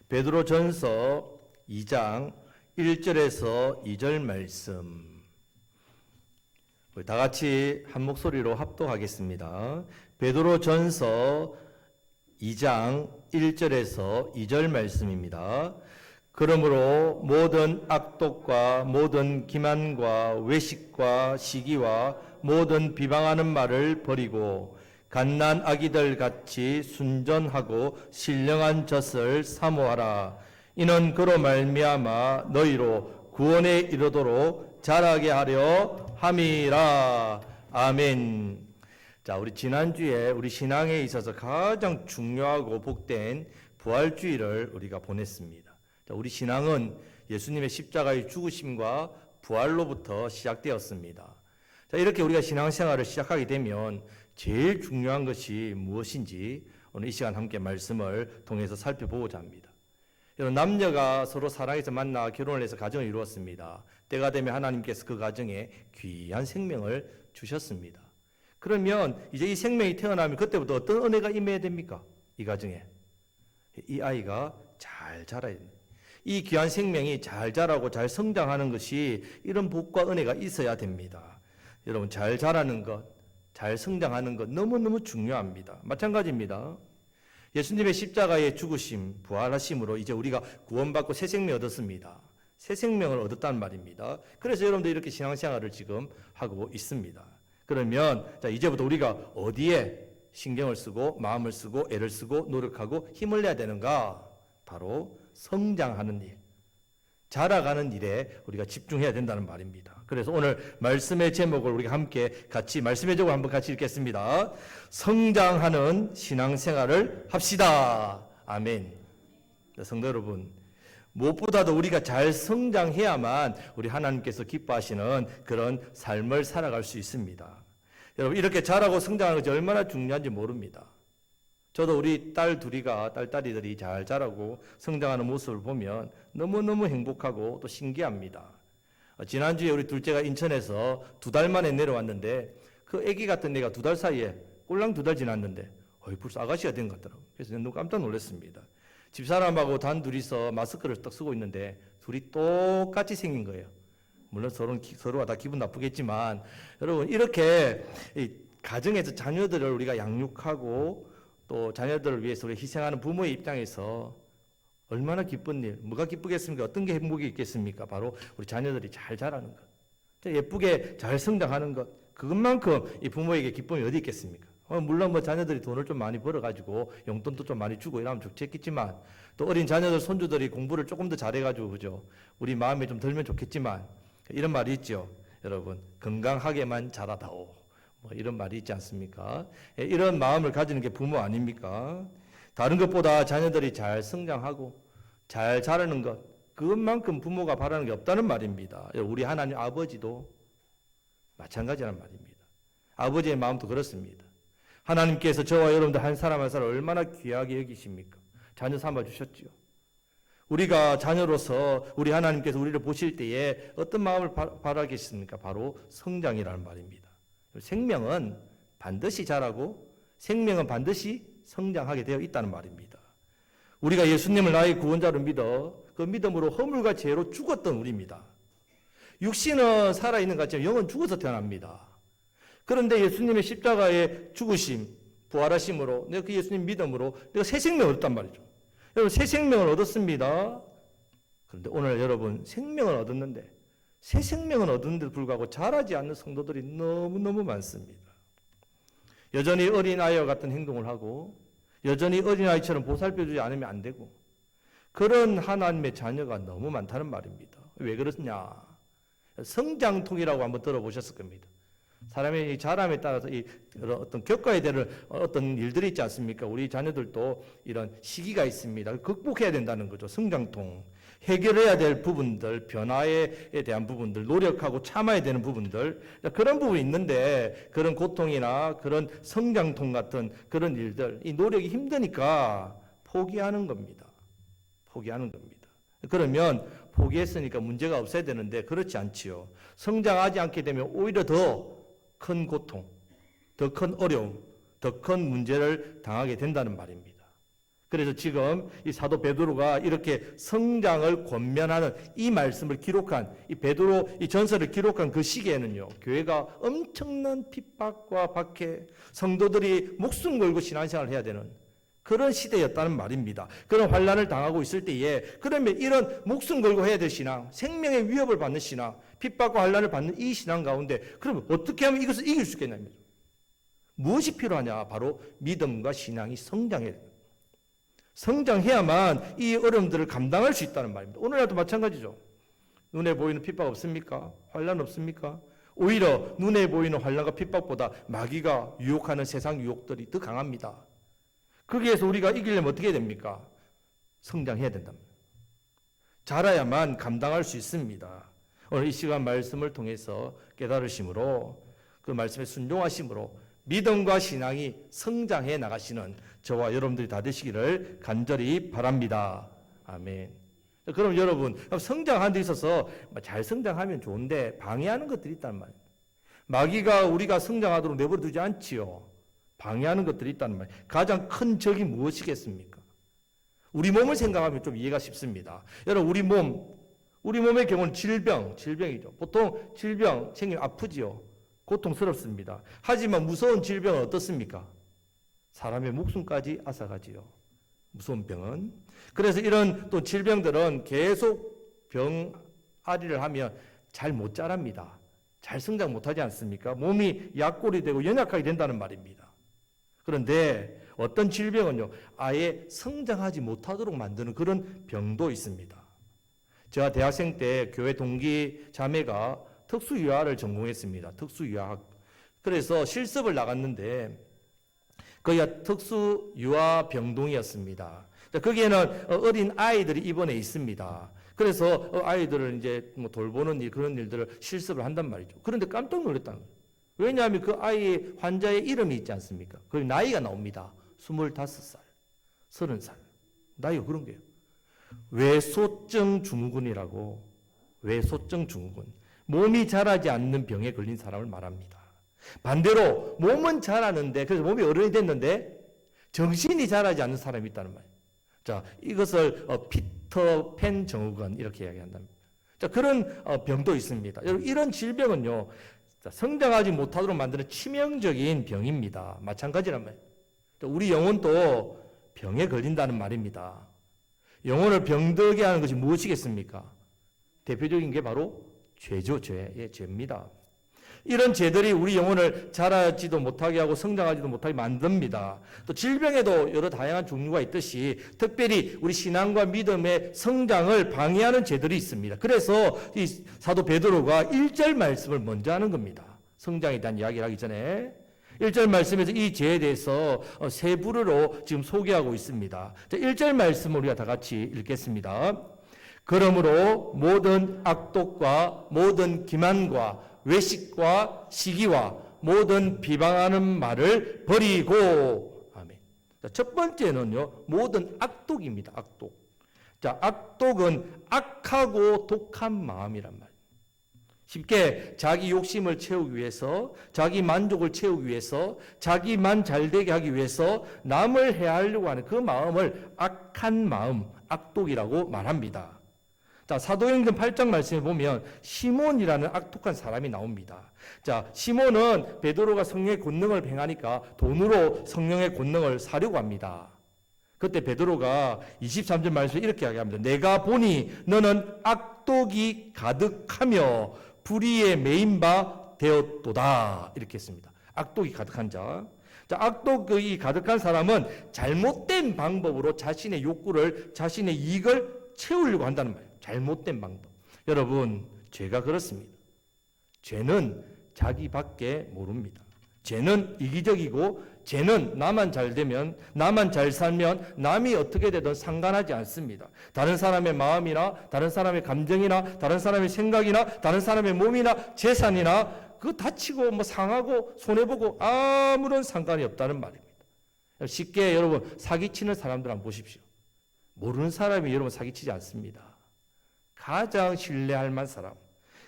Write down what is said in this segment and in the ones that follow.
베드로전서 2장 1절에서 2절 말씀. 우리 다 같이 한 목소리로 합독하겠습니다. 베드로전서 2장 1절에서 2절 말씀입니다. 그러므로 모든 악독과 모든 기만과 외식과 시기와 모든 비방하는 말을 버리고 갓난 아기들 같이 순전하고 신령한 젖을 사모하라. 이는 그로 말미암아 너희로 구원에 이르도록 자라게 하려 함이라. 아멘. 자, 우리 지난주에 우리 신앙에 있어서 가장 중요하고 복된 부활주의를 우리가 보냈습니다. 자, 우리 신앙은 예수님의 십자가의 죽으심과 부활로부터 시작되었습니다. 자, 이렇게 우리가 신앙생활을 시작하게 되면 제일 중요한 것이 무엇인지 오늘 이 시간 함께 말씀을 통해서 살펴보고자 합니다. 여러분, 남녀가 서로 사랑해서 만나 결혼을 해서 가정을 이루었습니다. 때가 되면 하나님께서 그 가정에 귀한 생명을 주셨습니다. 그러면 이제 이 생명이 태어나면 그때부터 어떤 은혜가 임해야 됩니까? 이 가정에. 이 아이가 잘 자라야 됩니다. 이 귀한 생명이 잘 자라고 잘 성장하는 것이 이런 복과 은혜가 있어야 됩니다. 여러분, 잘 자라는 것, 잘 성장하는 것 너무너무 중요합니다. 마찬가지입니다. 예수님의 십자가의 죽으심, 부활하심으로 이제 우리가 구원받고 새 생명을 얻었습니다. 새 생명을 얻었다는 말입니다. 그래서 여러분들 이렇게 신앙생활을 지금 하고 있습니다. 그러면 자, 이제부터 우리가 어디에 신경을 쓰고 마음을 쓰고 애를 쓰고 노력하고 힘을 내야 되는가? 바로 성장하는 일, 자라가는 일에 우리가 집중해야 된다는 말입니다. 그래서 오늘 말씀의 제목을 우리가 함께 같이 말씀의 제목을 한번 같이 읽겠습니다. 성장하는 신앙생활을 합시다. 아멘. 성도 여러분, 무엇보다도 우리가 잘 성장해야만 우리 하나님께서 기뻐하시는 그런 삶을 살아갈 수 있습니다. 여러분, 이렇게 자라고 성장하는 것이 얼마나 중요한지 모릅니다. 저도 우리 딸딸이들이 잘 자라고 성장하는 모습을 보면 너무너무 행복하고 또 신기합니다. 지난주에 우리 둘째가 인천에서 2달 만에 내려왔는데 그 아기 같은 애가 2달 사이에 꼴랑 2달 지났는데 벌써 아가씨가 된 것 같더라고요. 그래서 너무 깜짝 놀랐습니다. 집사람하고 단 둘이서 마스크를 딱 쓰고 있는데 둘이 똑같이 생긴 거예요. 물론 서로가 다 기분 나쁘겠지만 여러분, 이렇게 가정에서 자녀들을 우리가 양육하고 또 자녀들을 위해서 우리 희생하는 부모의 입장에서 얼마나 기쁜 일, 뭐가 기쁘겠습니까? 어떤 게 행복이 있겠습니까? 바로 우리 자녀들이 잘 자라는 것, 예쁘게 잘 성장하는 것, 그것만큼 이 부모에게 기쁨이 어디 있겠습니까? 물론 뭐 자녀들이 돈을 좀 많이 벌어가지고 용돈도 좀 많이 주고 이러면 좋겠지만, 또 어린 자녀들, 손주들이 공부를 조금 더 잘해가지고 그죠? 우리 마음에 좀 들면 좋겠지만, 이런 말이 있죠, 여러분. 건강하게만 자라다오. 뭐 이런 말이 있지 않습니까? 이런 마음을 가지는 게 부모 아닙니까? 다른 것보다 자녀들이 잘 성장하고 잘 자라는 것, 그것만큼 부모가 바라는 게 없다는 말입니다. 우리 하나님 아버지도 마찬가지란 말입니다. 아버지의 마음도 그렇습니다. 하나님께서 저와 여러분들 한 사람 한 사람 얼마나 귀하게 여기십니까? 자녀 삼아 주셨지요. 우리가 자녀로서 우리 하나님께서 우리를 보실 때에 어떤 마음을 바라겠습니까? 바로 성장이라는 말입니다. 생명은 반드시 자라고 생명은 반드시 성장하게 되어 있다는 말입니다. 우리가 예수님을 나의 구원자로 믿어 그 믿음으로 허물과 죄로 죽었던 우리입니다. 육신은 살아있는 것 같지만 영은 죽어서 태어납니다. 그런데 예수님의 십자가의 죽으심, 부활하심으로 내가 그 예수님 믿음으로 내가 새 생명을 얻었단 말이죠. 여러분, 새 생명을 얻었습니다. 그런데 오늘 여러분, 생명을 얻었는데 새 생명을 얻었는데도 불구하고 자라지 않는 성도들이 너무너무 많습니다. 여전히 어린아이와 같은 행동을 하고 여전히 어린아이처럼 보살펴주지 않으면 안 되고 그런 하나님의 자녀가 너무 많다는 말입니다. 왜 그러냐? 성장통이라고 한번 들어보셨을 겁니다. 사람의 자람에 따라서 어떤 겪어야 되는 어떤 일들이 있지 않습니까? 우리 자녀들도 이런 시기가 있습니다. 극복해야 된다는 거죠. 성장통. 해결해야 될 부분들, 변화에 대한 부분들, 노력하고 참아야 되는 부분들, 그런 부분이 있는데 그런 고통이나 그런 성장통 같은 그런 일들, 이 노력이 힘드니까 포기하는 겁니다. 포기하는 겁니다. 그러면 포기했으니까 문제가 없어야 되는데 그렇지 않지요. 성장하지 않게 되면 오히려 더 큰 고통, 더 큰 어려움, 더 큰 문제를 당하게 된다는 말입니다. 그래서 지금 이 사도 베드로가 이렇게 성장을 권면하는 이 말씀을 기록한 이 베드로 이 전서를 기록한 그 시기에는요, 교회가 엄청난 핍박과 박해, 성도들이 목숨 걸고 신앙생활을 해야 되는 그런 시대였다는 말입니다. 그런 환난을 당하고 있을 때에 그러면 이런 목숨 걸고 해야 될 신앙, 생명의 위협을 받는 신앙, 핍박과 환난을 받는 이 신앙 가운데 그러면 어떻게 하면 이것을 이길 수 있겠냐면 무엇이 필요하냐? 바로 믿음과 신앙이 성장해야 됩니다. 성장해야만 이 어려움들을 감당할 수 있다는 말입니다. 오늘날도 마찬가지죠. 눈에 보이는 핍박 없습니까? 환난 없습니까? 오히려 눈에 보이는 환난과 핍박보다 마귀가 유혹하는 세상 유혹들이 더 강합니다. 거기에서 우리가 이기려면 어떻게 해야 됩니까? 성장해야 된답니다. 자라야만 감당할 수 있습니다. 오늘 이 시간 말씀을 통해서 깨달으심으로 그 말씀에 순종하심으로 믿음과 신앙이 성장해 나가시는 저와 여러분들이 다 되시기를 간절히 바랍니다. 아멘. 그럼 여러분, 성장하는 데 있어서 잘 성장하면 좋은데 방해하는 것들이 있단 말이에요. 마귀가 우리가 성장하도록 내버려 두지 않지요. 방해하는 것들이 있다는 말이에요. 가장 큰 적이 무엇이겠습니까? 우리 몸을 생각하면 좀 이해가 쉽습니다. 여러분, 우리 몸의 경우는 질병이죠. 보통 질병 생기면 아프지요. 고통스럽습니다. 하지만 무서운 질병은 어떻습니까? 사람의 목숨까지 앗아가지요. 무서운 병은. 그래서 이런 또 질병들은 계속 병아리를 하면 잘 못 자랍니다. 잘 성장 못하지 않습니까? 몸이 약골이 되고 연약하게 된다는 말입니다. 그런데 어떤 질병은요, 아예 성장하지 못하도록 만드는 그런 병도 있습니다. 제가 대학생 때 교회 동기 자매가 특수유아를 전공했습니다. 특수유아학. 그래서 실습을 나갔는데 거기가 특수유아 병동이었습니다. 거기에는 어린 아이들이 입원해 있습니다. 그래서 아이들을 이제 뭐 돌보는 일, 그런 일들을 실습을 한단 말이죠. 그런데 깜짝 놀랐다는 거예요. 왜냐하면 그 아이 환자의 이름이 있지 않습니까? 그 나이가 나옵니다. 25살, 30살. 나이가 그런 거예요. 외소증 증후군이라고. 외소증 증후군. 몸이 자라지 않는 병에 걸린 사람을 말합니다. 반대로 몸은 자라는데, 그래서 몸이 어른이 됐는데 정신이 자라지 않는 사람이 있다는 말이에요. 자, 이것을 피터팬 증후군 이렇게 이야기한답니다. 자, 그런 병도 있습니다. 여러분, 이런 질병은요, 성장하지 못하도록 만드는 치명적인 병입니다. 마찬가지란 말이에요. 우리 영혼도 병에 걸린다는 말입니다. 영혼을 병들게 하는 것이 무엇이겠습니까? 대표적인 게 바로 죄죠. 죄입니다. 이런 죄들이 우리 영혼을 자라지도 못하게 하고 성장하지도 못하게 만듭니다. 또 질병에도 여러 다양한 종류가 있듯이 특별히 우리 신앙과 믿음의 성장을 방해하는 죄들이 있습니다. 그래서 이 사도 베드로가 1절 말씀을 먼저 하는 겁니다. 성장에 대한 이야기를 하기 전에 1절 말씀에서 이 죄에 대해서 세 부류로 지금 소개하고 있습니다. 1절 말씀을 우리가 다 같이 읽겠습니다. 그러므로 모든 악독과 모든 기만과 외식과 시기와 모든 비방하는 말을 버리고. 아멘. 첫 번째는요, 모든 악독입니다. 악독. 자, 악독은 악하고 독한 마음이란 말이에요. 쉽게 자기 욕심을 채우기 위해서, 자기 만족을 채우기 위해서, 자기만 잘되게 하기 위해서 남을 해하려고 하는 그 마음을 악한 마음, 악독이라고 말합니다. 자, 사도행전 8장 말씀에 보면 시몬이라는 악독한 사람이 나옵니다. 자, 시몬은 베드로가 성령의 권능을 행하니까 돈으로 성령의 권능을 사려고 합니다. 그때 베드로가 23절 말씀에 이렇게 이야기합니다. 내가 보니 너는 악독이 가득하며 불의에 매인 바 되었도다. 이렇게 했습니다. 악독이 가득한 자. 자, 악독이 가득한 사람은 잘못된 방법으로 자신의 욕구를, 자신의 이익을 채우려고 한다는 말이에요. 잘못된 방법. 여러분, 죄가 그렇습니다. 죄는 자기밖에 모릅니다. 죄는 이기적이고 죄는 나만 잘 되면, 나만 잘 살면 남이 어떻게 되든 상관하지 않습니다. 다른 사람의 마음이나 다른 사람의 감정이나 다른 사람의 생각이나 다른 사람의 몸이나 재산이나 그거 다치고 뭐 상하고 손해보고 아무런 상관이 없다는 말입니다. 쉽게 여러분 사기치는 사람들 한번 보십시오. 모르는 사람이 여러분 사기치지 않습니다. 가장 신뢰할 만한 사람,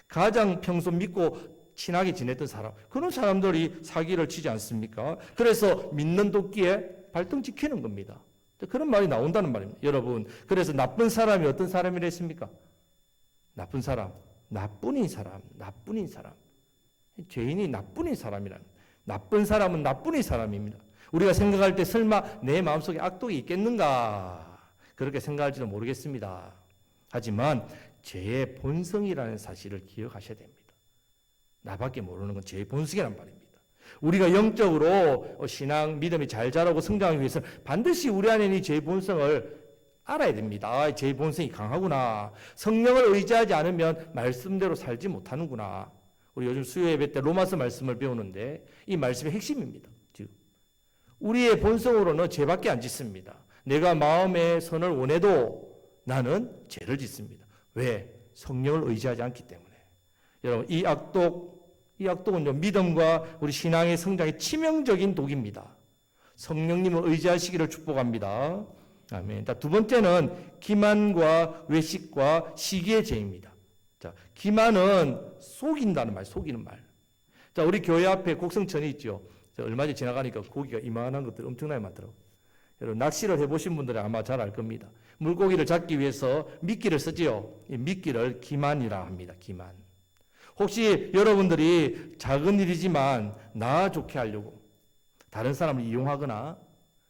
가장 평소 믿고 친하게 지냈던 사람, 그런 사람들이 사기를 치지 않습니까? 그래서 믿는 도끼에 발등 찍히는 겁니다. 그런 말이 나온다는 말입니다. 여러분, 그래서 나쁜 사람이 어떤 사람이라 했습니까? 나쁜 사람, 나뿐인 사람, 나뿐인 사람. 죄인이 나뿐인 사람이란, 나쁜 사람은 나뿐인 사람입니다. 우리가 생각할 때 설마 내 마음속에 악독이 있겠는가? 그렇게 생각할지도 모르겠습니다. 하지만 죄의 본성이라는 사실을 기억하셔야 됩니다. 나밖에 모르는 건 죄의 본성이란 말입니다. 우리가 영적으로 신앙, 믿음이 잘 자라고 성장하기 위해서 반드시 우리 안에 있는 죄의 본성을 알아야 됩니다. 죄의 본성이 강하구나. 성령을 의지하지 않으면 말씀대로 살지 못하는구나. 우리 요즘 수요 예배 때 로마서 말씀을 배우는데 이 말씀의 핵심입니다. 지금 우리의 본성으로는 죄밖에 안 짓습니다. 내가 마음에 선을 원해도 나는 죄를 짓습니다. 왜? 성령을 의지하지 않기 때문에. 여러분, 이 악독은요, 믿음과 우리 신앙의 성장에 치명적인 독입니다. 성령님을 의지하시기를 축복합니다. 아멘. 자, 두 번째는 기만과 외식과 시기의 죄입니다. 자, 기만은 속인다는 말, 속이는 말. 자, 우리 교회 앞에 곡성천이 있죠. 얼마 전에 지나가니까 고기가 이만한 것들 엄청나게 많더라고요. 여러분, 낚시를 해보신 분들은 아마 잘 알 겁니다. 물고기를 잡기 위해서 미끼를 쓰지요. 이 미끼를 기만이라 합니다. 기만. 혹시 여러분들이 작은 일이지만 나 좋게 하려고 다른 사람을 이용하거나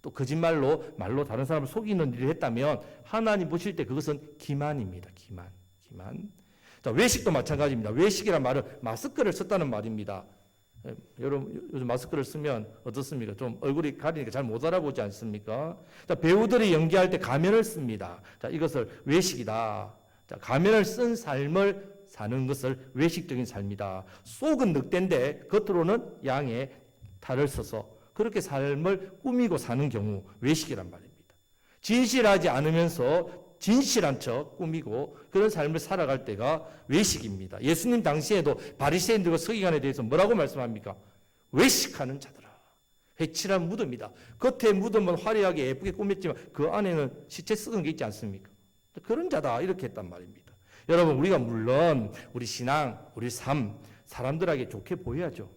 또 거짓말로 말로 다른 사람을 속이는 일을 했다면 하나님 보실 때 그것은 기만입니다. 기만. 자, 외식도 마찬가지입니다. 외식이란 말은 마스크를 썼다는 말입니다. 여러분, 요즘 마스크를 쓰면 어떻습니까? 좀 얼굴이 가리니까 잘 못 알아보지 않습니까? 자, 배우들이 연기할 때 가면을 씁니다. 자, 이것을 외식이다. 자, 가면을 쓴 삶을 사는 것을 외식적인 삶이다. 속은 늑대인데 겉으로는 양의 탈을 써서 그렇게 삶을 꾸미고 사는 경우 외식이란 말입니다. 진실하지 않으면서 진실한 척 꾸미고 그런 삶을 살아갈 때가 외식입니다. 예수님 당시에도 바리새인들과 서기관에 대해서 뭐라고 말씀합니까? 외식하는 자들아. 회칠한 무덤이다. 겉에 무덤은 화려하게 예쁘게 꾸몄지만 그 안에는 시체 썩은 게 있지 않습니까? 그런 자다 이렇게 했단 말입니다. 여러분, 우리가 물론 우리 신앙, 우리 삶 사람들에게 좋게 보여야죠.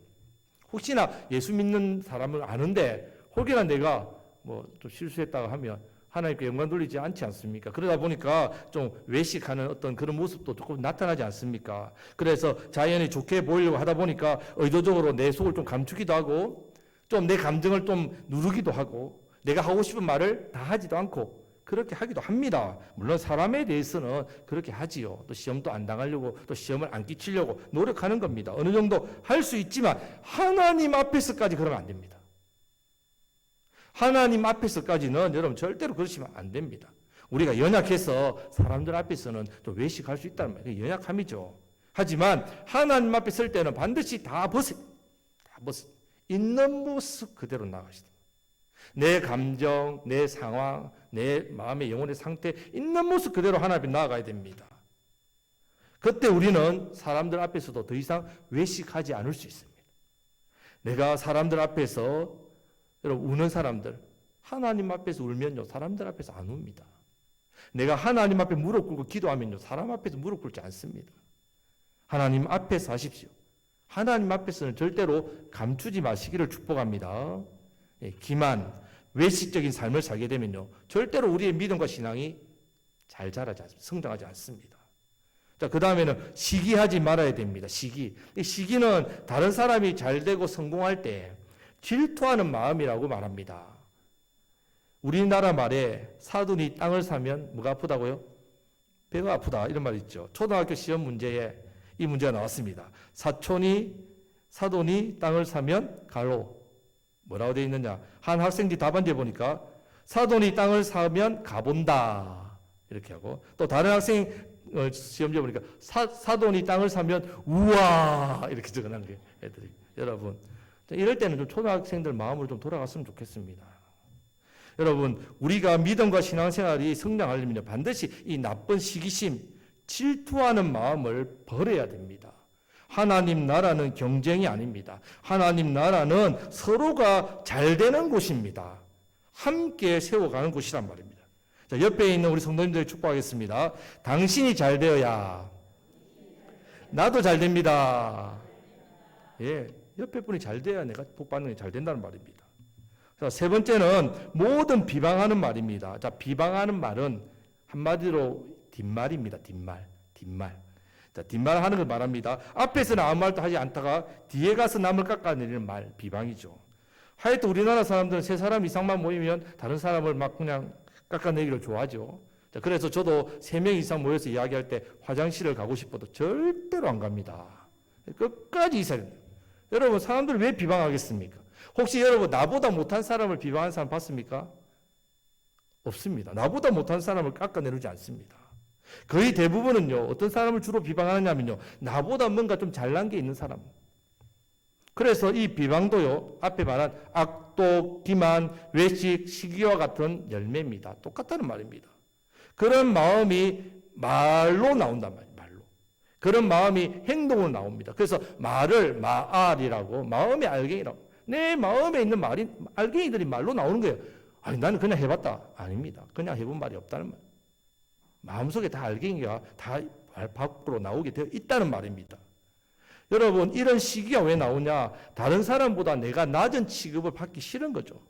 혹시나 예수 믿는 사람을 아는데 혹여나 내가 뭐 좀 실수했다가 하면 하나님께 영광 돌리지 않지 않습니까? 그러다 보니까 좀 외식하는 어떤 그런 모습도 조금 나타나지 않습니까? 그래서 자연히 좋게 보이려고 하다 보니까 의도적으로 내 속을 좀 감추기도 하고 좀 내 감정을 좀 누르기도 하고 내가 하고 싶은 말을 다 하지도 않고 그렇게 하기도 합니다. 물론 사람에 대해서는 그렇게 하지요. 또 시험도 안 당하려고 또 시험을 안 끼치려고 노력하는 겁니다. 어느 정도 할 수 있지만 하나님 앞에서까지 그러면 안 됩니다. 하나님 앞에서까지는 여러분 절대로 그러시면 안 됩니다. 우리가 연약해서 사람들 앞에서는 또 외식할 수 있다는 말이에요. 연약함이죠. 하지만 하나님 앞에 설 때는 반드시 다 벗어. 있는 모습 그대로 나가시다. 내 감정, 내 상황, 내 마음의 영혼의 상태 있는 모습 그대로 하나님 앞에 나아가야 됩니다. 그때 우리는 사람들 앞에서도 더 이상 외식하지 않을 수 있습니다. 내가 사람들 앞에서 여러분 우는 사람들 하나님 앞에서 울면요 사람들 앞에서 안 웁니다. 내가 하나님 앞에 무릎 꿇고 기도하면요 사람 앞에서 무릎 꿇지 않습니다. 하나님 앞에서 하십시오. 하나님 앞에서는 절대로 감추지 마시기를 축복합니다. 기만, 외식적인 삶을 살게 되면요 절대로 우리의 믿음과 신앙이 잘 자라지 않습니다. 성장하지 않습니다. 자, 그 다음에는 시기하지 말아야 됩니다. 시기는 다른 사람이 잘 되고 성공할 때 질투하는 마음이라고 말합니다. 우리나라 말에 사돈이 땅을 사면 뭐가 아프다고요? 배가 아프다 이런 말 있죠. 초등학교 시험 문제에 이 문제가 나왔습니다. 사돈이 땅을 사면 가로 뭐라고 되어 있느냐? 한 학생들이 답안지에 보니까 사돈이 땅을 사면 가본다 이렇게 하고 또 다른 학생 시험지에 보니까 사돈이 땅을 사면 우와 이렇게 적어놓은 게 애들이. 여러분 이럴 때는 좀 초등학생들 마음으로 좀 돌아갔으면 좋겠습니다. 여러분 우리가 믿음과 신앙생활이 성장하려면 반드시 이 나쁜 시기심, 질투하는 마음을 버려야 됩니다. 하나님 나라는 경쟁이 아닙니다. 하나님 나라는 서로가 잘 되는 곳입니다. 함께 세워가는 곳이란 말입니다. 자, 옆에 있는 우리 성도님들 축복하겠습니다. 당신이 잘 되어야 나도 잘 됩니다. 예, 옆에 분이 잘 돼야 내가 복 받는 게 잘 된다는 말입니다. 자, 세 번째는 모든 비방하는 말입니다. 자, 비방하는 말은 한마디로 뒷말입니다. 뒷말. 자, 뒷말하는 걸 말합니다. 앞에서는 아무 말도 하지 않다가 뒤에 가서 남을 깎아내리는 말, 비방이죠. 하여튼 우리나라 사람들은 세 사람 이상만 모이면 다른 사람을 막 그냥 깎아내기를 좋아하죠. 자, 그래서 저도 3명 이상 모여서 이야기할 때 화장실을 가고 싶어도 절대로 안 갑니다. 끝까지 있어야 돼요. 여러분, 사람들 왜 비방하겠습니까? 혹시 여러분 나보다 못한 사람을 비방하는 사람 봤습니까? 없습니다. 나보다 못한 사람을 깎아내리지 않습니다. 거의 대부분은요, 어떤 사람을 주로 비방하느냐면요, 나보다 뭔가 좀 잘난 게 있는 사람. 그래서 이 비방도요, 앞에 말한 악독, 기만, 외식, 시기와 같은 열매입니다. 똑같다는 말입니다. 그런 마음이 말로 나온단 말이에요. 말로. 그런 마음이 행동으로 나옵니다. 그래서 말을 마알이라고, 마음의 알갱이라고. 내 마음에 있는 말이 알갱이들이 말로 나오는 거예요. 아니, 나는 그냥 해봤다. 아닙니다. 그냥 해본 말이 없다는 말. 마음속에 다 알갱이가 다 밖으로 나오게 되어 있다는 말입니다. 여러분, 이런 시기가 왜 나오냐? 다른 사람보다 내가 낮은 취급을 받기 싫은 거죠.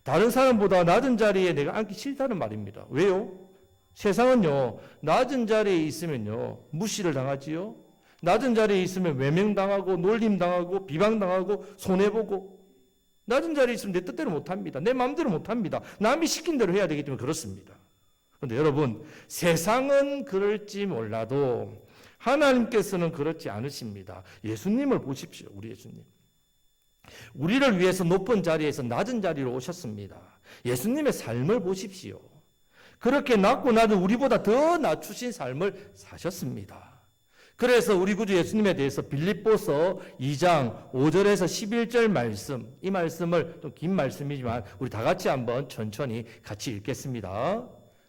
다른 사람보다 낮은 자리에 내가 앉기 싫다는 말입니다. 왜요? 세상은요, 낮은 자리에 있으면요, 무시를 당하지요. 낮은 자리에 있으면 외면당하고, 놀림당하고, 비방당하고, 손해보고. 낮은 자리에 있으면 내 뜻대로 못합니다. 내 마음대로 못합니다. 남이 시킨 대로 해야 되기 때문에 그렇습니다. 그런데 여러분, 세상은 그럴지 몰라도 하나님께서는 그렇지 않으십니다. 예수님을 보십시오. 우리 예수님. 우리를 위해서 높은 자리에서 낮은 자리로 오셨습니다. 예수님의 삶을 보십시오. 그렇게 낮고 낮은 우리보다 더 낮추신 삶을 사셨습니다. 그래서 우리 구주 예수님에 대해서 빌립보서 2장 5절에서 11절 말씀, 이 말씀을 좀 긴 말씀이지만 우리 다 같이 한번 천천히 같이 읽겠습니다.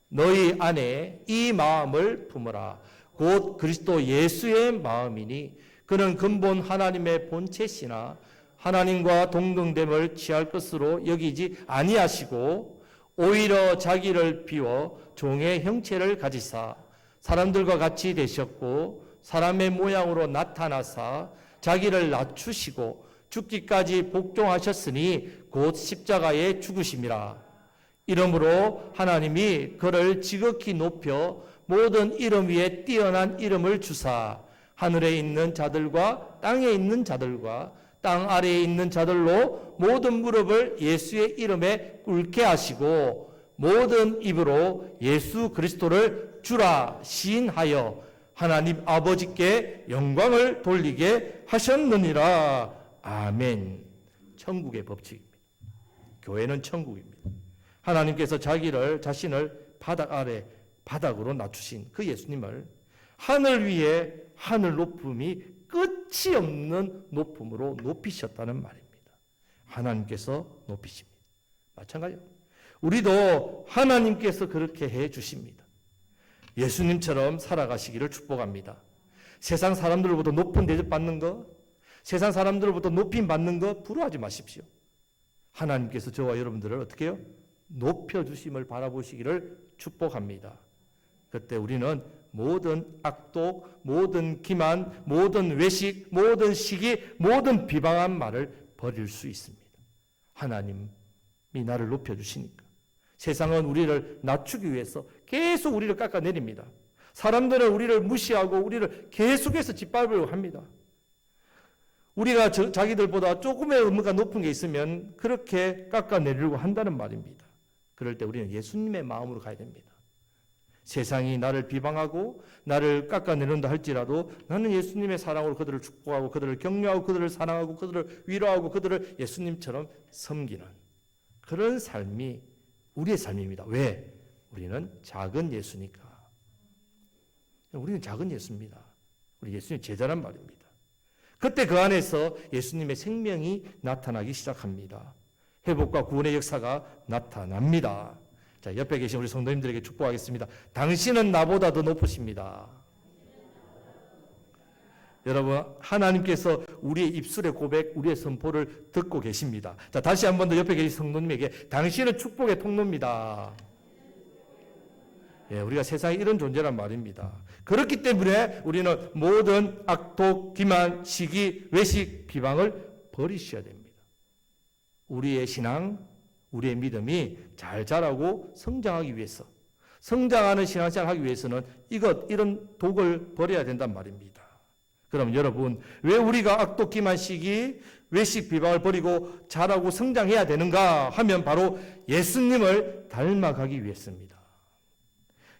너희 안에 이 마음을 품으라. 곧 그리스도 예수의 마음이니 그는 근본 하나님의 본체시나 하나님과 동등됨을 취할 것으로 여기지 아니하시고 오히려 자기를 비워 종의 형체를 가지사 사람들과 같이 되셨고 사람의 모양으로 나타나사 자기를 낮추시고 죽기까지 복종하셨으니 곧 십자가에 죽으심이라. 이러므로 하나님이 그를 지극히 높여 모든 이름 위에 뛰어난 이름을 주사 하늘에 있는 자들과 땅에 있는 자들과 땅 아래에 있는 자들로 모든 무릎을 예수의 이름에 꿇게 하시고 모든 입으로 예수 그리스도를 주라 시인하여 하나님 아버지께 영광을 돌리게 하셨느니라. 아멘. 천국의 법칙입니다. 교회는 천국입니다. 하나님께서 자신을 바닥 아래 바닥으로 낮추신 그 예수님을 하늘 위에 하늘 높음이 끝이 없는 높음으로 높이셨다는 말입니다. 하나님께서 높이십니다. 마찬가지로 우리도 하나님께서 그렇게 해 주십니다. 예수님처럼 살아가시기를 축복합니다. 세상 사람들보다 높은 대접 받는 거, 세상 사람들보다 높임 받는 거 부러워하지 마십시오. 하나님께서 저와 여러분들을 어떻게 해요? 높여주심을 바라보시기를 축복합니다. 그때 우리는 모든 악독, 모든 기만, 모든 외식, 모든 시기, 모든 비방한 말을 버릴 수 있습니다. 하나님이 나를 높여주시니까. 세상은 우리를 낮추기 위해서 계속 우리를 깎아내립니다. 사람들은 우리를 무시하고 우리를 계속해서 짓밟으려고 합니다. 우리가 자기들보다 조금의 의무가 높은 게 있으면 그렇게 깎아내리려고 한다는 말입니다. 그럴 때 우리는 예수님의 마음으로 가야 됩니다. 세상이 나를 비방하고 나를 깎아내린다 할지라도 나는 예수님의 사랑으로 그들을 축복하고 그들을 격려하고 그들을 사랑하고 그들을 위로하고 그들을 예수님처럼 섬기는 그런 삶이 우리의 삶입니다. 왜? 우리는 작은 예수니까. 우리는 작은 예수입니다. 우리 예수님 제자란 말입니다. 그때 그 안에서 예수님의 생명이 나타나기 시작합니다. 회복과 구원의 역사가 나타납니다. 자, 옆에 계신 우리 성도님들에게 축복하겠습니다. 당신은 나보다 더 높으십니다. 여러분, 하나님께서 우리의 입술의 고백, 우리의 선포를 듣고 계십니다. 자, 다시 한 번 더 옆에 계신 성도님에게 당신은 축복의 통로입니다. 예, 우리가 세상에 이런 존재란 말입니다. 그렇기 때문에 우리는 모든 악독, 기만, 시기, 외식, 비방을 버리셔야 됩니다. 우리의 신앙, 우리의 믿음이 잘 자라고 성장하기 위해서, 성장하는 신앙생활을 하기 위해서는 이런 독을 버려야 된단 말입니다. 그럼 여러분, 왜 우리가 악독 기만시기, 외식 비방을 버리고 자라고 성장해야 되는가 하면 바로 예수님을 닮아가기 위해서입니다.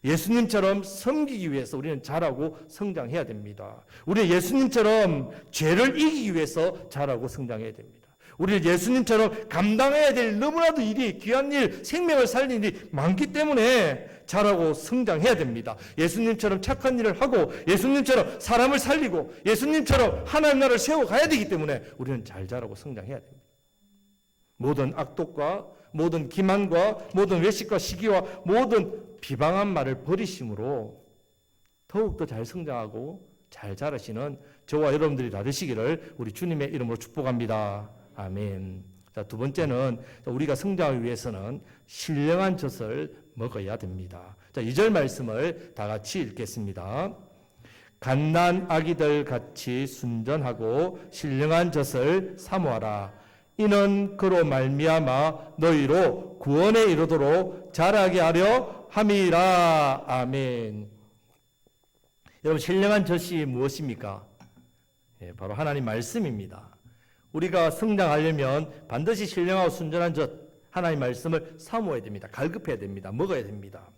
예수님처럼 섬기기 위해서 우리는 자라고 성장해야 됩니다. 우리는 예수님처럼 죄를 이기기 위해서 자라고 성장해야 됩니다. 우리는 예수님처럼 감당해야 될 너무나도 일이, 귀한 일, 생명을 살리는 일이 많기 때문에 자라고 성장해야 됩니다. 예수님처럼 착한 일을 하고 예수님처럼 사람을 살리고 예수님처럼 하나님 나라를 세워가야 되기 때문에 우리는 잘 자라고 성장해야 됩니다. 모든 악독과 모든 기만과 모든 외식과 시기와 모든 비방한 말을 버리심으로 더욱더 잘 성장하고 잘 자라시는 저와 여러분들이 다 되시기를 우리 주님의 이름으로 축복합니다. 아멘. 자, 두 번째는 우리가 성장하기 위해서는 신령한 젖을 먹어야 됩니다. 자, 2절 말씀을 다 같이 읽겠습니다. 갓난 아기들 같이 순전하고 신령한 젖을 사모하라. 이는 그로 말미암아 너희로 구원에 이르도록 자라게 하려 함이라. 아멘. 여러분, 신령한 젖이 무엇입니까? 바로 하나님 말씀입니다. 우리가 성장하려면 반드시 신령하고 순전한 젖, 하나님 말씀을 사모해야 됩니다. 갈급해야 됩니다. 먹어야 됩니다.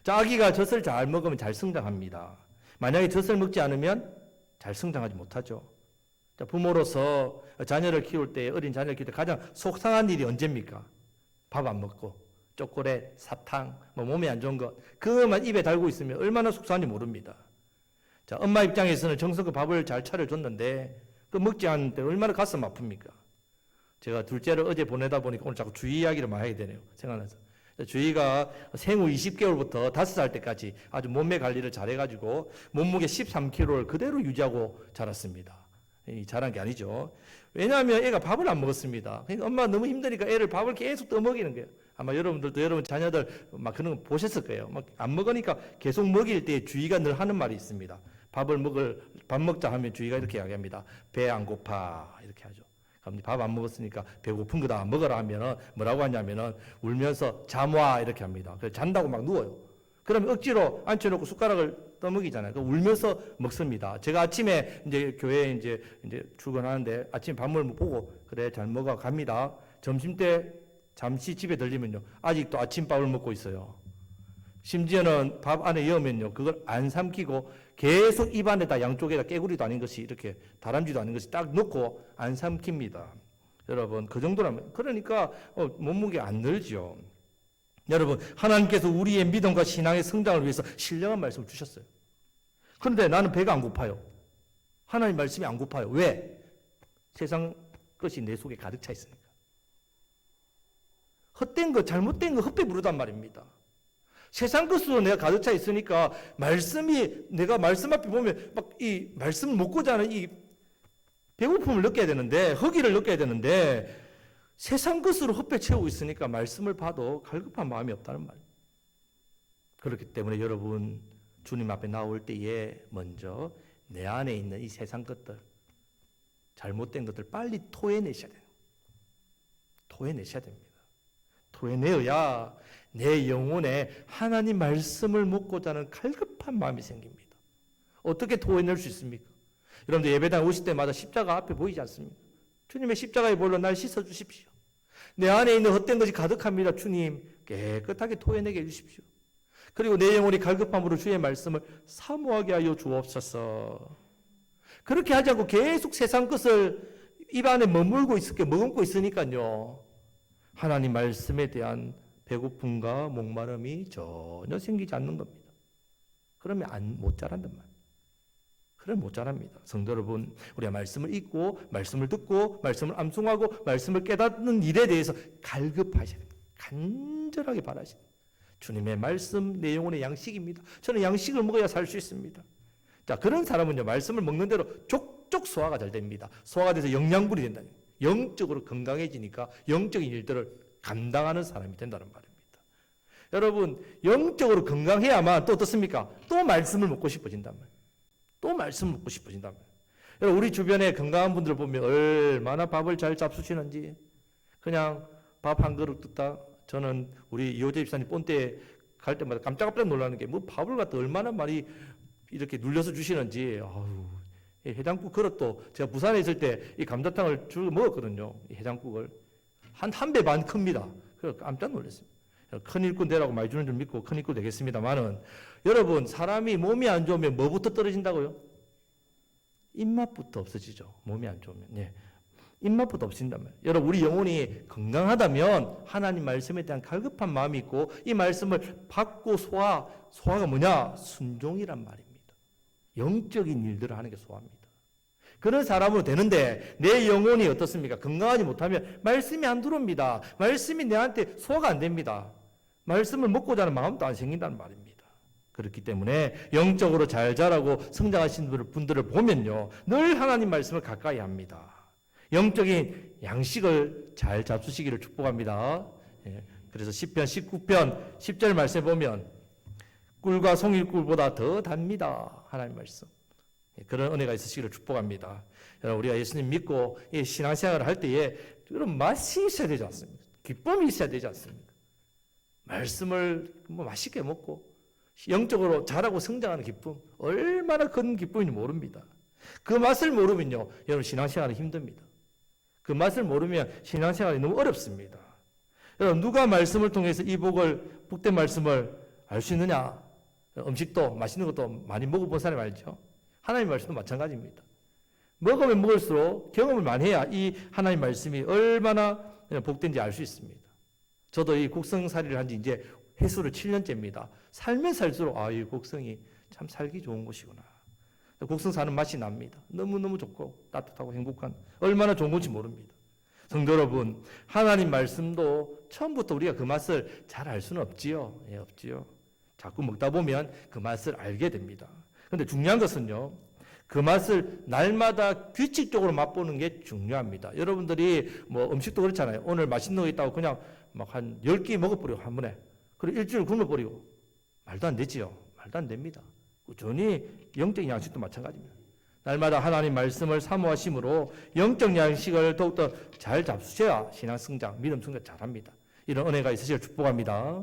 자, 아기가 젖을 잘 먹으면 잘 성장합니다. 만약에 젖을 먹지 않으면 잘 성장하지 못하죠. 자, 부모로서 자녀를 키울 때, 어린 자녀를 키울 때 가장 속상한 일이 언제입니까? 밥 안 먹고 초콜릿, 사탕, 몸에 안 좋은 것, 그것만 입에 달고 있으면 얼마나 속상한지 모릅니다. 자, 엄마 입장에서는 정성껏 밥을 잘 차려줬는데 그 먹지 않는데 얼마나 가슴 아픕니까? 제가 둘째를 어제 보내다 보니까 오늘 자꾸 주희 이야기를 많이 하게 되네요. 생각나서. 주희가 생후 20개월부터 5살 때까지 아주 몸매 관리를 잘해가지고 몸무게 13kg를 그대로 유지하고 자랐습니다. 잘한 게 아니죠. 왜냐하면 애가 밥을 안 먹었습니다. 그러니까 엄마가 너무 힘드니까 애를 밥을 계속 떠먹이는 거예요. 아마 여러분들도 여러분 자녀들 막 그런 거 보셨을 거예요. 막 안 먹으니까 계속 먹일 때 주희가 늘 하는 말이 있습니다. 밥 먹자 하면 주희가 이렇게 이야기합니다. 배 안 고파 이렇게 하죠. 그럼 밥 안 먹었으니까 배고픈 거다 먹어라 하면은 뭐라고 하냐면은 울면서 잠와 이렇게 합니다. 그래서 잔다고 막 누워요. 그러면 억지로 앉혀놓고 숟가락을 떠먹이잖아요. 울면서 먹습니다. 제가 아침에 이제 교회에 이제 출근하는데 아침 밥을 보고 그래 잘 먹어 갑니다. 점심 때 잠시 집에 들리면요 아직도 아침밥을 먹고 있어요. 심지어는 밥 안에 넣으면요 그걸 안 삼키고 계속 입안에다 양쪽에다 깨구리도 아닌 것이 이렇게 다람쥐도 아닌 것이 딱 넣고 안 삼킵니다. 여러분 그 정도라면 그러니까 몸무게 안 늘죠. 여러분 하나님께서 우리의 믿음과 신앙의 성장을 위해서 신령한 말씀을 주셨어요. 그런데 나는 배가 안 고파요. 하나님 말씀이 안 고파요. 왜? 세상 것이 내 속에 가득 차 있으니까. 헛된 거 잘못된 거 헛배 부르단 말입니다. 세상 것으로 내가 가득 차 있으니까 말씀이 내가 말씀 앞에 보면 막 이 말씀을 먹고자 하는 이 배고픔을 느껴야 되는데 허기를 느껴야 되는데 세상 것으로 헛배 채우고 있으니까 말씀을 봐도 갈급한 마음이 없다는 말. 그렇기 때문에 여러분 주님 앞에 나올 때에 먼저 내 안에 있는 이 세상 것들 잘못된 것들 빨리 토해내셔야 돼요. 토해내셔야 됩니다. 토해내어야 내 영혼에 하나님 말씀을 먹고자 하는 갈급한 마음이 생깁니다. 어떻게 토해낼 수 있습니까? 여러분들 예배당 오실 때마다 십자가 앞에 보이지 않습니까? 주님의 십자가의 볼로 날 씻어주십시오. 내 안에 있는 헛된 것이 가득합니다. 주님 깨끗하게 토해내게 해주십시오. 그리고 내 영혼이 갈급함으로 주의 말씀을 사모하게 하여 주옵소서. 그렇게 하지 않고 계속 세상 것을 입 안에 머물고 있으니까요. 하나님 말씀에 대한 배고픔과 목마름이 전혀 생기지 않는 겁니다. 그러면 못 자란단 말이에요. 그럼 못 자랍니다. 성도 여러분, 우리가 말씀을 읽고 말씀을 듣고 말씀을 암송하고 말씀을 깨닫는 일에 대해서 갈급하셔야 됩니다. 간절하게 바라셔야 됩니다. 주님의 말씀 내 영혼의 양식입니다. 저는 양식을 먹어야 살 수 있습니다. 자, 그런 사람은요 말씀을 먹는 대로 족족 소화가 잘 됩니다. 소화가 돼서 영양분이 된다는 거예요. 영적으로 건강해지니까 영적인 일들을 감당하는 사람이 된다는 말입니다. 여러분 영적으로 건강해야만 또 어떻습니까? 또 말씀을 먹고 싶어진단 말이에요. 또 말씀 먹고 싶어진단 말이에요. 여러분 우리 주변에 건강한 분들 보면 얼마나 밥을 잘 잡수시는지 그냥 밥 한 그릇 뜯다. 저는 우리 이호재 집사님 본때 갈 때마다 깜짝깜짝 놀라는 게 뭐 밥을 갖다 얼마나 많이 이렇게 눌려서 주시는지. 아유, 이 해장국 그릇도 제가 부산에 있을 때 이 감자탕을 줄 먹었거든요. 이 해장국을 한 배 반 큽니다. 그래서 깜짝 놀랐습니다. 큰 일꾼 되라고 많이 주는 줄 믿고 큰 일꾼 되겠습니다만은, 여러분, 사람이 몸이 안 좋으면 뭐부터 떨어진다고요? 입맛부터 없어지죠. 몸이 안 좋으면. 예. 입맛부터 없어진단 말이에요. 여러분, 우리 영혼이 건강하다면 하나님 말씀에 대한 갈급한 마음이 있고 이 말씀을 받고 소화가 뭐냐? 순종이란 말입니다. 영적인 일들을 하는 게 소화입니다. 그런 사람으로 되는데 내 영혼이 어떻습니까? 건강하지 못하면 말씀이 안 들어옵니다. 말씀이 내한테 소화가 안 됩니다. 말씀을 먹고자 하는 마음도 안 생긴다는 말입니다. 그렇기 때문에 영적으로 잘 자라고 성장하신 분들을 보면요, 늘 하나님 말씀을 가까이 합니다. 영적인 양식을 잘 잡수시기를 축복합니다. 예, 그래서 시편 19편 10절 말씀에 보면 꿀과 송일꿀보다 더 답니다. 하나님 말씀. 예, 그런 은혜가 있으시기를 축복합니다. 여러분, 우리가 예수님 믿고 신앙생활을 할 때에 그런 맛이 있어야 되지 않습니까? 기쁨이 있어야 되지 않습니까? 말씀을 맛있게 먹고 영적으로 자라고 성장하는 기쁨, 얼마나 큰 기쁨인지 모릅니다. 그 맛을 모르면요, 여러분, 신앙생활은 힘듭니다. 그 맛을 모르면 신앙생활이 너무 어렵습니다. 여러분, 누가 말씀을 통해서 이 복된 말씀을 알 수 있느냐? 음식도 맛있는 것도 많이 먹어본 사람이 알죠. 하나님 말씀도 마찬가지입니다. 먹으면 먹을수록 경험을 많이 해야 이 하나님 말씀이 얼마나 복된지 알 수 있습니다. 저도 이 곡성살이를 한 지 이제 횟수를 7년째입니다. 살면 살수록 이 곡성이 참 살기 좋은 곳이구나. 곡성 사는 맛이 납니다. 너무너무 좋고 따뜻하고 행복한, 얼마나 좋은 건지 모릅니다. 성도 여러분, 하나님 말씀도 처음부터 우리가 그 맛을 잘 알 수는 없지요. 예, 없지요. 자꾸 먹다 보면 그 맛을 알게 됩니다. 그런데 중요한 것은요, 그 맛을 날마다 규칙적으로 맛보는 게 중요합니다. 여러분들이 뭐 음식도 그렇잖아요. 오늘 맛있는 거 있다고 그냥 막 한 10개 먹어버리고 한 번에. 그리고 일주일 굶어버리고. 말도 안 되지요. 말도 안 됩니다. 꾸준히 영적 양식도 마찬가지입니다. 날마다 하나님 말씀을 사모하심으로 영적 양식을 더욱더 잘 잡수셔야 신앙 성장, 믿음 성장 잘합니다. 이런 은혜가 있으시길 축복합니다.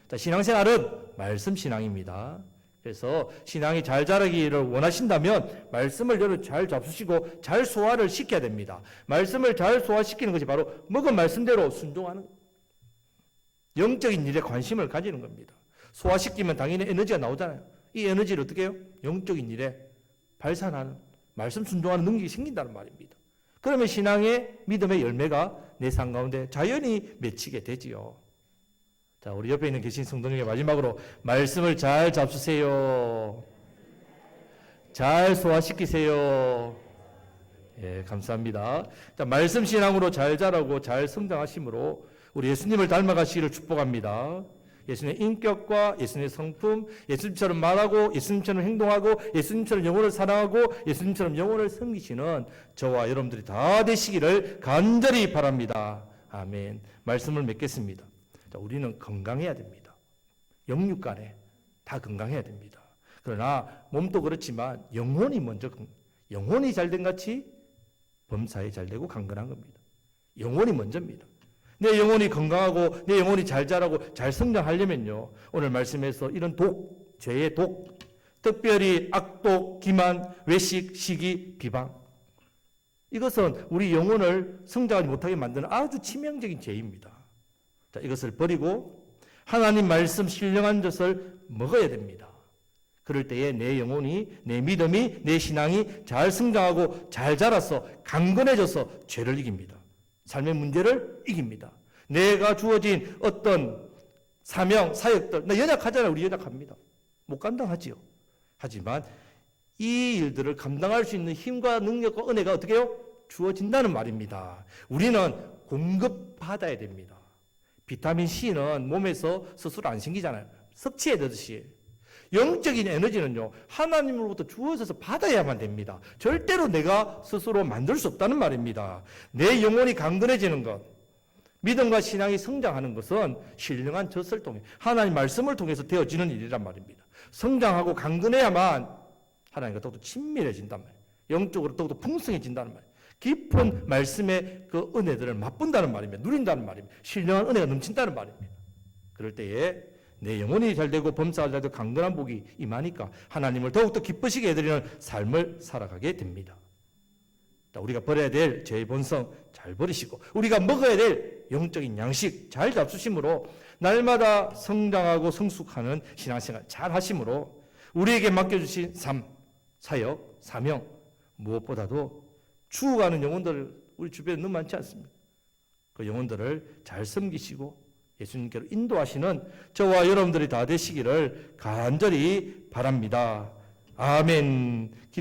자, 신앙생활은 말씀 신앙입니다. 그래서 신앙이 잘 자라기를 원하신다면 말씀을 여러분 잘 잡수시고 잘 소화를 시켜야 됩니다. 말씀을 잘 소화시키는 것이 바로 먹은 말씀대로 순종하는, 영적인 일에 관심을 가지는 겁니다. 소화시키면 당연히 에너지가 나오잖아요. 이 에너지를 어떻게 해요? 영적인 일에 발산하는, 말씀 순종하는 능력이 생긴다는 말입니다. 그러면 신앙의 믿음의 열매가 내 삶 가운데 자연히 맺히게 되지요. 자, 우리 옆에 있는 계신 성도 중에 마지막으로 말씀을 잘 잡수세요. 잘 소화시키세요. 예, 감사합니다. 자, 말씀 신앙으로 잘 자라고 잘 성장하심으로 우리 예수님을 닮아가시기를 축복합니다. 예수님의 인격과 예수님의 성품, 예수님처럼 말하고 예수님처럼 행동하고 예수님처럼 영혼을 사랑하고 예수님처럼 영혼을 섬기시는 저와 여러분들이 다 되시기를 간절히 바랍니다. 아멘. 말씀을 맺겠습니다. 자, 우리는 건강해야 됩니다. 영육간에 다 건강해야 됩니다. 그러나 몸도 그렇지만 영혼이 먼저, 영혼이 잘된 같이 범사에 잘되고 강건한 겁니다. 영혼이 먼저입니다. 내 영혼이 건강하고 내 영혼이 잘 자라고 잘 성장하려면요, 오늘 말씀에서 이런 독, 죄의 독, 특별히 악독, 기만, 외식, 시기, 비방, 이것은 우리 영혼을 성장하지 못하게 만드는 아주 치명적인 죄입니다. 자, 이것을 버리고 하나님 말씀 신령한 젖을 먹어야 됩니다. 그럴 때에 내 영혼이, 내 믿음이, 내 신앙이 잘 성장하고 잘 자라서 강건해져서 죄를 이깁니다. 삶의 문제를 이깁니다. 내가 주어진 어떤 사명, 사역들, 나 연약하잖아요. 우리 연약합니다. 못 감당하지요. 하지만 이 일들을 감당할 수 있는 힘과 능력과 은혜가 어떻게 해요? 주어진다는 말입니다. 우리는 공급받아야 됩니다. 비타민 C는 몸에서 스스로 안 생기잖아요. 섭취해야 되듯이. 영적인 에너지는요, 하나님으로부터 주어져서 받아야만 됩니다. 절대로 내가 스스로 만들 수 없다는 말입니다. 내 영혼이 강건해지는 것, 믿음과 신앙이 성장하는 것은 신령한 젖을 통해, 하나님 말씀을 통해서 되어지는 일이란 말입니다. 성장하고 강건해야만 하나님과 더욱더 친밀해진단 말이에요. 영적으로 더욱더 풍성해진다는 말이에요. 깊은 말씀의 그 은혜들을 맛본다는 말입니다. 누린다는 말입니다. 신령한 은혜가 넘친다는 말입니다. 그럴 때에 내 영혼이 잘되고 범사가 잘되고 강건한 복이 임하니까 하나님을 더욱더 기쁘시게 해드리는 삶을 살아가게 됩니다. 우리가 버려야 될 죄의 본성 잘 버리시고 우리가 먹어야 될 영적인 양식 잘 잡수심으로 날마다 성장하고 성숙하는 신앙생활 잘 하심으로 우리에게 맡겨주신 삶, 사역, 사명 무엇보다도 죽어가는 영혼들 우리 주변에 너무 많지 않습니까? 그 영혼들을 잘 섬기시고 예수님께로 인도하시는 저와 여러분들이 다 되시기를 간절히 바랍니다. 아멘. 기도.